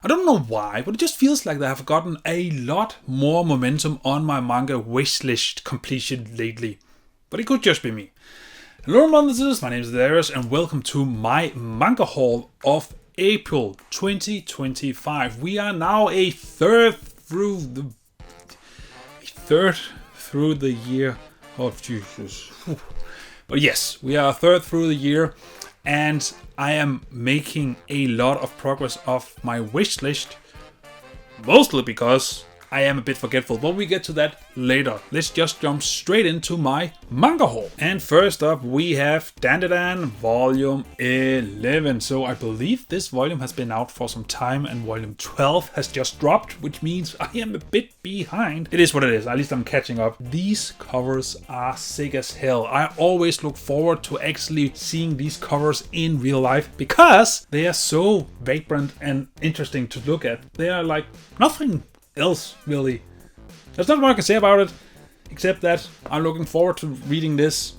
I don't know why, but it just feels like I have gotten a lot more momentum on my manga wishlist completion lately. But it could just be me. Hello monsters, my name is Daidarius and welcome to my manga haul of April 2025. We are now a third through the year of Jesus. But yes, we are a third through the year and I am making a lot of progress of my wish list, mostly because I am a bit forgetful, but we get to that later. Let's just jump straight into my manga haul. And first up we have Dandadan volume 11. So I believe this volume has been out for some time and volume 12 has just dropped, which means I am a bit behind. It is what it is, at least I'm catching up. These covers are sick as hell. I always look forward to actually seeing these covers in real life because they are so vibrant and interesting to look at. They are like nothing else really. There's not much I can say about it except that I'm looking forward to reading this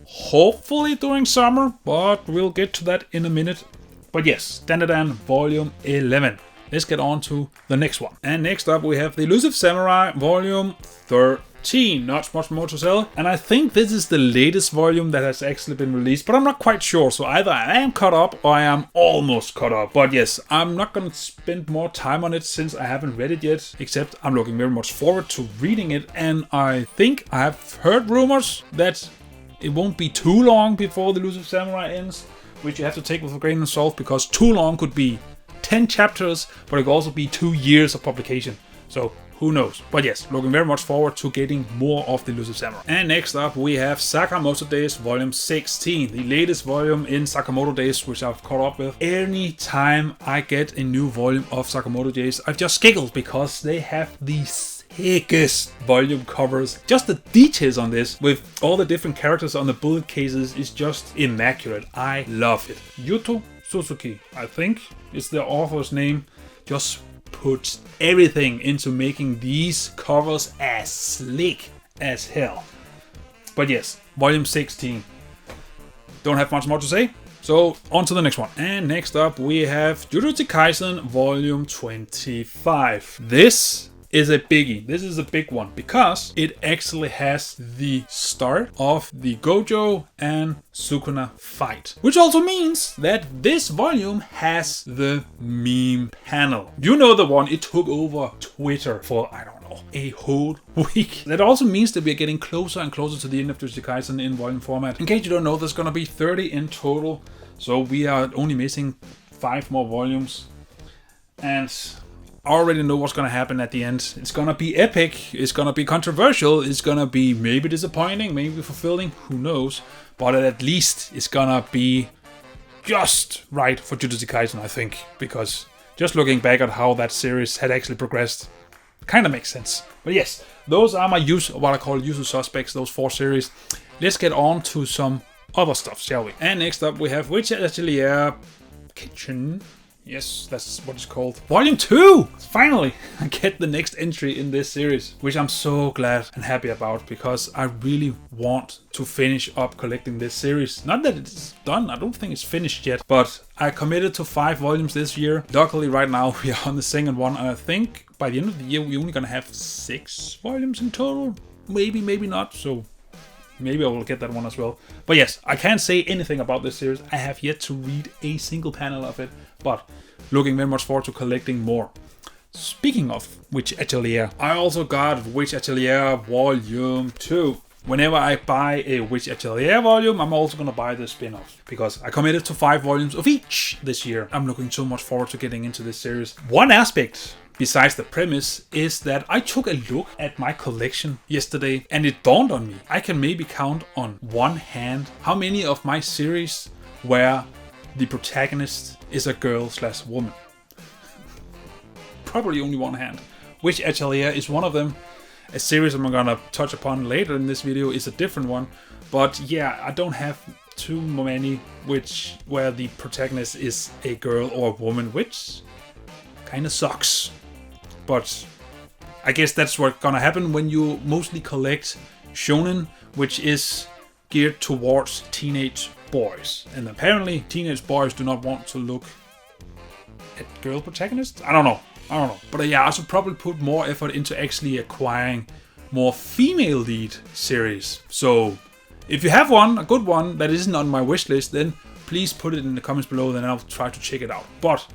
hopefully during summer, but we'll get to that in a minute. But yes, Dandadan volume 11. Let's get on to the next one. And next up we have the Elusive Samurai volume 13. Not much more to sell. And I think this is the latest volume that has actually been released, but I'm not quite sure. So either I am caught up or I am almost caught up. But yes, I'm not going to spend more time on it since I haven't read it yet, except I'm looking very much forward to reading it. And I think I have heard rumors that it won't be too long before the Elusive Samurai ends, which you have to take with a grain of salt because too long could be 10 chapters, but it could also be 2 years of publication. So who knows? But yes, looking very much forward to getting more of the Elusive Samurai. And next up we have Sakamoto Days volume 16, the latest volume in Sakamoto Days, which I've caught up with. Any time I get a new volume of Sakamoto Days, I've just giggled because they have the sickest volume covers. Just the details on this with all the different characters on the bullet cases is just immaculate. I love it. Yuto Suzuki, I think is the author's name, just puts everything into making these covers as slick as hell. But yes, volume 16. Don't have much more to say, so on to the next one. And next up we have Jujutsu Kaisen volume 25. This is a biggie. This is a big one because it actually has the start of the Gojo and Sukuna fight, which also means that this volume has the meme panel. You know, the one it took over Twitter for, I don't know, a whole week. That also means that we're getting closer and closer to the end of Jujutsu Kaisen in volume format. In case you don't know, there's gonna be 30 in total, so we are only missing 5 more volumes. And I already know what's gonna happen at the end. It's gonna be epic, it's gonna be controversial, it's gonna be maybe disappointing, maybe fulfilling, who knows. But at least it's gonna be just right for Jujutsu Kaisen, I think. Because just looking back at how that series had actually progressed, kinda makes sense. But yes, those are my what I call usual suspects, those 4 series. Let's get on to some other stuff, shall we? And next up we have Witch Atelier Kitchen. Yes, that's what it's called. Volume 2! Finally, I get the next entry in this series, which I'm so glad and happy about because I really want to finish up collecting this series. Not that it's done, I don't think it's finished yet, but I committed to 5 volumes this year. Luckily right now we are on the second one and I think by the end of the year we're only gonna have 6 volumes in total. Maybe, maybe not, so maybe I will get that one as well. But yes, I can't say anything about this series. I have yet to read a single panel of it, but looking very much forward to collecting more. Speaking of Witch Atelier, I also got Witch Atelier Volume 2. Whenever I buy a Witch Atelier volume, I'm also gonna buy the spin-off because I committed to 5 volumes of each this year. I'm looking so much forward to getting into this series. One aspect besides the premise is that I took a look at my collection yesterday and it dawned on me. I can maybe count on one hand how many of my series where the protagonist is a girl/woman. Probably only one hand. Witch Atelier is one of them. A series I'm gonna touch upon later in this video is a different one. But yeah, I don't have too many where the protagonist is a girl or a woman, which kinda sucks. But I guess that's what's gonna happen when you mostly collect shonen, which is geared towards teenage boys. And apparently teenage boys do not want to look girl protagonist? I don't know. But yeah, I should probably put more effort into actually acquiring more female lead series. So if you have one, a good one that isn't on my wish list, then please put it in the comments below, then I'll try to check it out. But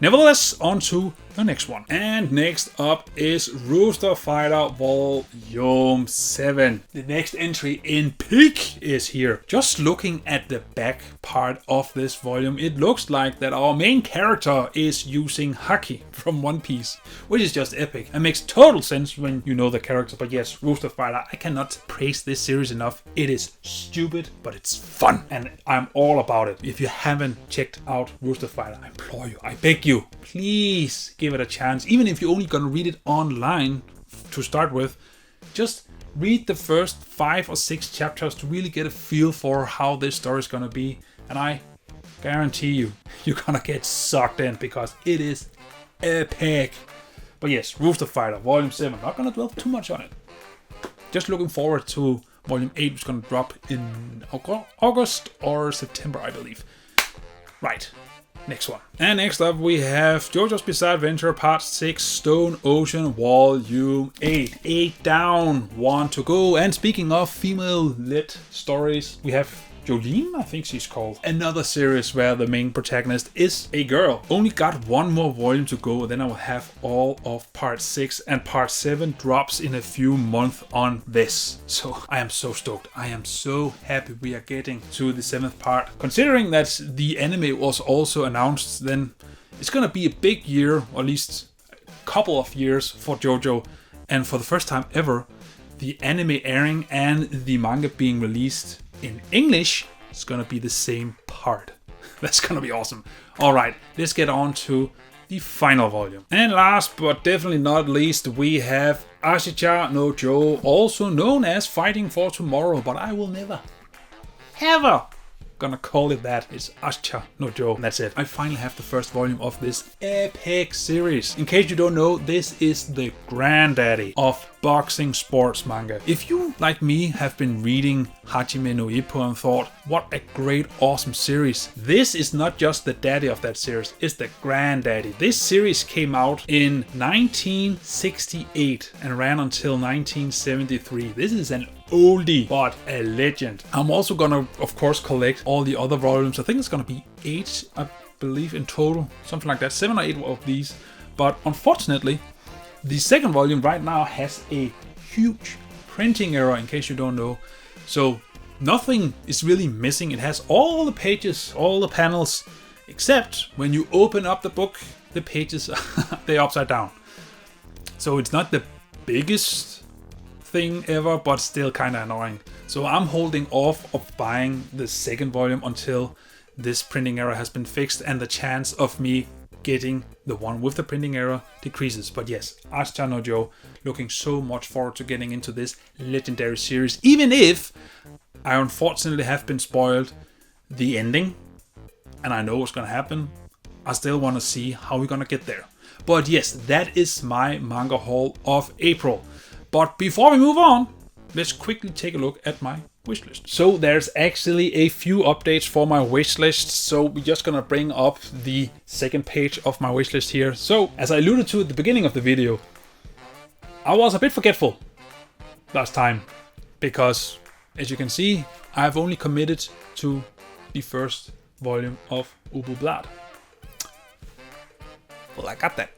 nevertheless, on to the next one. And next up is Rooster Fighter Volume 7. The next entry in peak is here. Just looking at the back part of this volume, it looks like that our main character is using Haki from One Piece, which is just epic and makes total sense when you know the character. But yes, Rooster Fighter, I cannot praise this series enough. It is stupid, but it's fun, and I'm all about it. If you haven't checked out Rooster Fighter, I implore you, I beg you, please give it a chance. Even if you're only gonna read it online to start with, just read the first 5 or 6 chapters to really get a feel for how this story is gonna be, and I guarantee you, you're gonna get sucked in because it is epic. But yes, Rooster Fighter Volume 7, not gonna dwell too much on it. Just looking forward to Volume 8, which is gonna drop in August or September, I believe. Right. Next one. And next up we have JoJo's Bizarre Adventure Part 6 Stone Ocean Volume 8. 8 down, 1 to go. And speaking of female-led stories, we have Jolene, I think she's called. Another series where the main protagonist is a girl. Only got 1 more volume to go, then I will have all of Part 6, and Part 7 drops in a few months on this. So I am so stoked. I am so happy we are getting to the 7th part. Considering that the anime was also announced, then it's gonna be a big year, or at least a couple of years for JoJo. And for the first time ever, the anime airing and the manga being released in English is gonna be the same part. That's gonna be awesome. Alright, let's get on to the final volume. And last but definitely not least, we have Ashita no Joe, also known as Fighting for Tomorrow, but I will never, ever gonna call it that. It's Ashita no Joe. That's it. I finally have the first volume of this epic series. In case you don't know, this is the granddaddy of boxing sports manga. If you, like me, have been reading Hajime no Ippo and thought, what a great, awesome series, this is not just the daddy of that series, it's the granddaddy. This series came out in 1968 and ran until 1973. This is an oldie, but a legend. I'm also gonna, of course, collect all the other volumes. I think it's gonna be 8, I believe, in total. Something like that, 7 or 8 of these. But unfortunately, the second volume right now has a huge printing error, in case you don't know. So nothing is really missing. It has all the pages, all the panels, except when you open up the book, the pages, they're upside down. So it's not the biggest thing ever, but still kind of annoying. So I'm holding off of buying the second volume until this printing error has been fixed and the chance of me getting the one with the printing error decreases. But yes, Ashita no Joe, looking so much forward to getting into this legendary series, even if I unfortunately have been spoiled the ending and I know what's gonna happen. I still want to see how we're gonna get there. But yes, that is my manga haul of April. But before we move on, let's quickly take a look at my wishlist. So there's actually a few updates for my wishlist. So we're just gonna bring up the second page of my wishlist here. So as I alluded to at the beginning of the video, I was a bit forgetful last time because, as you can see, I've only committed to the first volume of Ubu Blood. Well, I got that.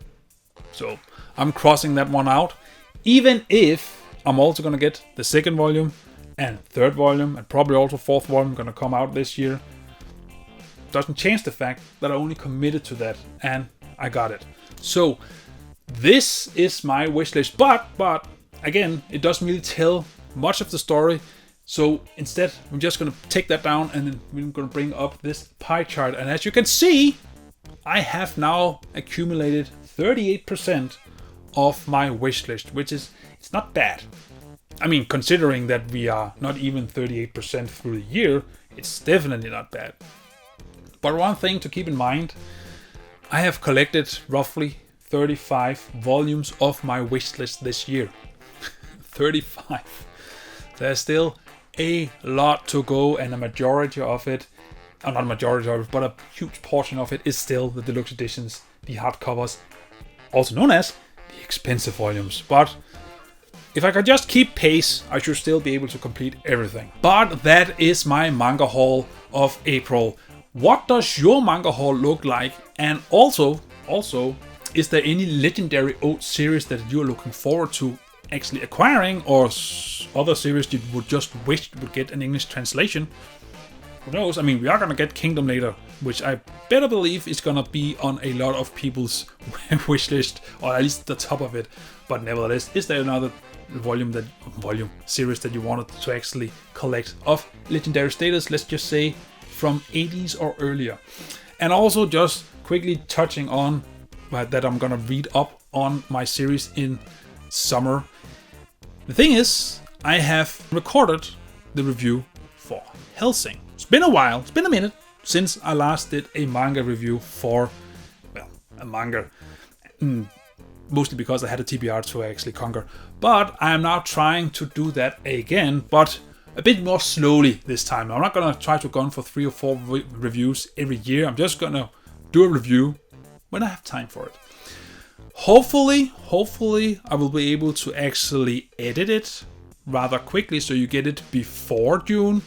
So I'm crossing that one out. Even if I'm also gonna get the second volume and third volume and probably also fourth volume gonna come out this year, doesn't change the fact that I only committed to that and I got it. So this is my wish list, but again, it doesn't really tell much of the story. So instead, I'm just gonna take that down and then we're gonna bring up this pie chart. And as you can see, I have now accumulated 38% of my wish list, which is, it's not bad. I mean, considering that we are not even 38% through the year, it's definitely not bad. But one thing to keep in mind, I have collected roughly 35 volumes of my wish list this year. 35. There's still a lot to go, and a majority of it, not a majority of it, but a huge portion of it is still the deluxe editions the hardcovers, also known as the expensive volumes. But if I could just keep pace, I should still be able to complete everything. But that is my manga haul of April. What does your manga haul look like? And also, is there any legendary old series that you're looking forward to actually acquiring, or other series you would just wish would get an English translation? Who knows? I mean, we are gonna get Kingdom later, which I better believe is gonna be on a lot of people's wish list, or at least the top of it. But nevertheless, is there another volume series that you wanted to actually collect of legendary status? Let's just say from 80s or earlier. And also just quickly touching on that I'm gonna read up on my series in summer. The thing is, I have recorded the review for Hellsing. It's been a while, it's been a minute since I last did a manga review for, well, a manga. Mostly because I had a TBR to actually conquer. But I am now trying to do that again, but a bit more slowly this time. I'm not gonna try to go for 3 or 4 reviews every year. I'm just gonna do a review when I have time for it. Hopefully I will be able to actually edit it rather quickly so you get it before June,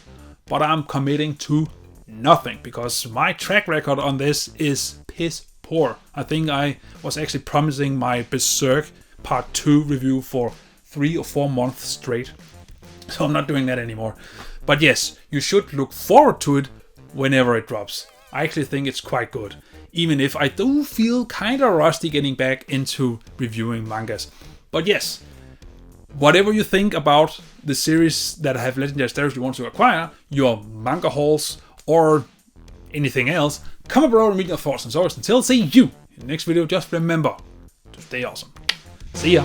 but I'm committing to nothing because my track record on this is piss poor. I think I was actually promising my Berserk Part 2 review for 3 or 4 months straight, so I'm not doing that anymore. But yes, you should look forward to it whenever it drops. I actually think it's quite good, even if I do feel kind of rusty getting back into reviewing mangas. But yes, whatever you think about the series that have legendary status you want to acquire, your manga hauls, or anything else, comment below and read your thoughts. And so until see you in the next video, just remember to stay awesome. See ya!